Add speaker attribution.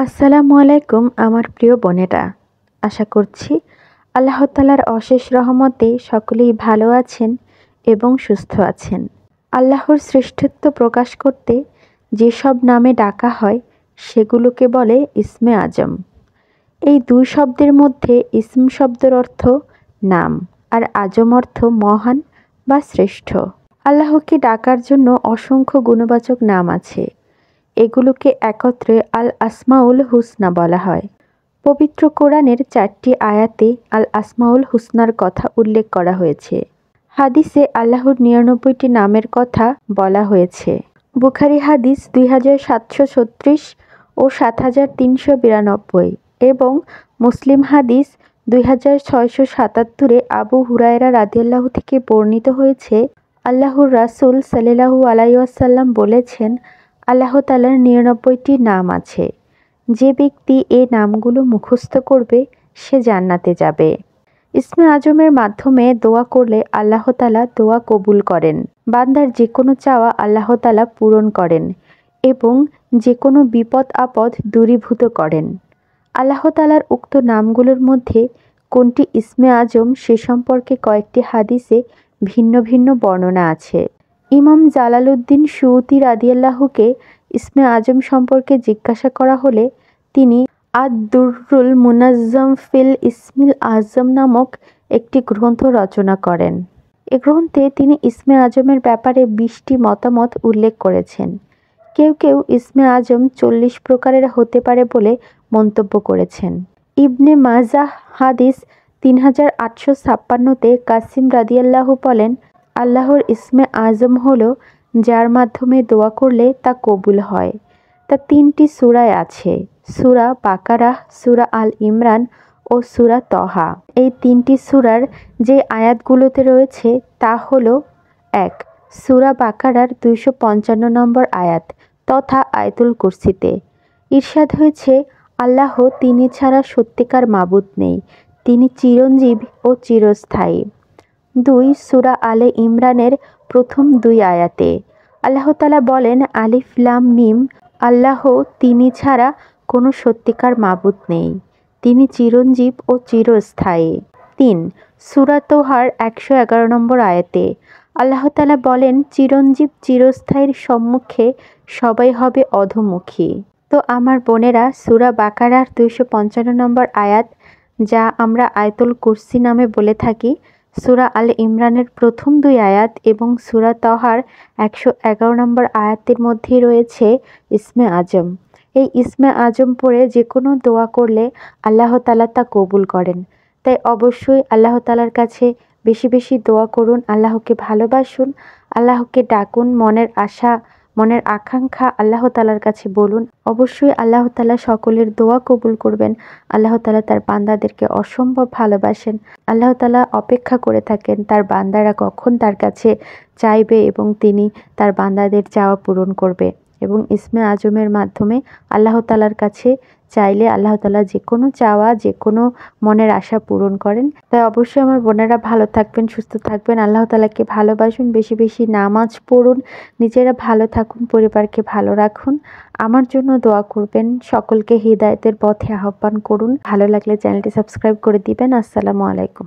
Speaker 1: আসসালামু আলাইকুম আমার প্রিয় বোনেরা। আশা করছি আল্লাহ তাআলার অশেষ রহমতে সকলেই ভালো আছেন এবং সুস্থ আছেন। আল্লাহর শ্রেষ্ঠত্ব প্রকাশ করতে যেসব নামে ডাকা হয় সেগুলোকে বলে ইসমে আজম। এই দুই শব্দের মধ্যে ইসম শব্দের অর্থ নাম আর আজম অর্থ মহান বা শ্রেষ্ঠ। আল্লাহকে ডাকার জন্য অসংখ্য গুণবাচক নাম আছে। এগুলোকে একত্রে আল আসমাউল হুসনা বলা হয়। পবিত্র কোরআনের 4টি আয়াতে আল আসমাউল হুসনার কথা উল্লেখ করা হয়েছে। হাদিসে আল্লাহর 99টি নামের কথা বলা হয়েছে। বুখারী হাদিস 2736 ও 7392 এবং মুসলিম হাদিস 2677-এ আবু হুরায়রা রাদিয়াল্লাহু থেকে বর্ণিত হয়েছে, আল্লাহর রাসূল সাল্লাল্লাহু আলাইহি ওয়াসাল্লাম বলেছেন, আল্লাহ তাআলার 99টি নাম আছে। যে ব্যক্তি এই নামগুলো মুখস্থ করবে সে জান্নাতে যাবে। ইসমে আজমের মাধ্যমে দোয়া করলে আল্লাহ তাআলা দোয়া কবুল করেন। বান্দার যে কোনো চাওয়া আল্লাহ তাআলা পূরণ করেন এবং যে কোনো বিপদ আপদ দূরীভূত করেন। আল্লাহ তাআলার উক্ত নামগুলোর মধ্যে কোনটি ইসমে আজম সে সম্পর্কে কয়েকটি হাদিসে ভিন্ন ভিন্ন বর্ণনা আছে। ইমাম জালালউদ্দিন সুয়ুতী রাদিয়াল্লাহুকে ইসমে আজম সম্পর্কে জিজ্ঞাসা করা হলে তিনি আদ-দুররুল মুনাজ্জাম ফিল ইসমিল আজম নামক একটি গ্রন্থ রচনা করেন। এ গ্রন্থে তিনি ইসমে আজমের ব্যাপারে 20টি মতামত উল্লেখ করেছেন। কেউ কেউ ইসমে আজম 40 প্রকারের হতে পারে বলে মন্তব্য করেছেন। ইবনে মাজাহ হাদিস 3856-তে কাসিম রাদিয়াল্লাহু বলেন, আল্লাহর ইসমে আজম হলো যার মাধ্যমে দোয়া করলে তা কবুল হয়। তা 3টি সূরায় আছে, সূরা বাকারাহ, সূরা আল ইমরান ও সূরা তহা। এই 3টি সূরার যে আয়াতগুলোতে রয়েছে তা হলো 1. সূরা বাকারার 255 নম্বর আয়াত তথা আয়াতুল কুরসিতে ইরশাদ হয়েছে, আল্লাহ তিনি ছাড়া সত্যিকার মাবুদ নেই, তিনি চিরঞ্জীব ও চিরস্থায়ী। 2. সূরা আলে ইমরানের প্রথম 2 আয়াতে আল্লাহ তাআলা বলেন, আলিফ লাম মিম, আল্লাহ তিনি ছাড়া কোনো সত্যিকার মাবুদ নেই, তিনি চিরঞ্জীব ও চিরস্থায়ী। 3. সূরা তোহার 111 নম্বর আয়াতে আল্লাহ তাআলা বলেন, চিরঞ্জীব চিরস্থায়ীর সম্মুখে সবাই হবে অধোমুখী। তো আমার বোনেরা, সূরা বাকারার 255 নম্বর আয়াত, যা আমরা আয়াতুল কুরসি নামে বলে থাকি, সূরা আল ইমরানের প্রথম 2 আয়াত এবং সূরা তহার 111 নম্বর আয়াতের মধ্যেই রয়েছে ইসমে আজম। এই ইসমে আজম পড়ে যে কোনো দোয়া করলে আল্লাহ তাআলা তা কবুল করেন। তাই অবশ্যই আল্লাহ তাআলার কাছে বেশি বেশি দোয়া করুন, আল্লাহকে ভালোবাসুন, আল্লাহকে ডাকুন, মনের আশা মনের আকাঙ্ক্ষা আল্লাহ তাআলার কাছে বলুন। অবশ্যই আল্লাহ তাআলা সকলের দোয়া কবুল করবেন। আল্লাহ তাআলা তার বান্দাদেরকে অসম্ভব ভালোবাসেন। আল্লাহ তাআলা অপেক্ষা করে থাকেন তার বান্দারা কখন তার কাছে চাইবে এবং তিনি তার বান্দাদের চাওয়া পূরণ করবে। এবং ইসমে আজমের মাধ্যমে আল্লাহ তাআলার কাছে চাইলে আল্লাহ তাআলা যে কোনো চাওয়া, যে কোনো মনের আশা পূরণ করেন। তাই অবশ্যই আমার বোনেরা ভালো থাকবেন, সুস্থ থাকবেন, আল্লাহ তাআলাকে ভালোবাসুন, বেশি বেশি নামাজ পড়ুন, নিজেরা ভালো থাকুন, পরিবারকে ভালো রাখুন। আমার জন্য দোয়া করবেন, সকলকে হিদায়াতের পথে আহ্বান করুন। ভালো লাগলে চ্যানেলটি সাবস্ক্রাইব করে দিবেন। আসসালামু আলাইকুম।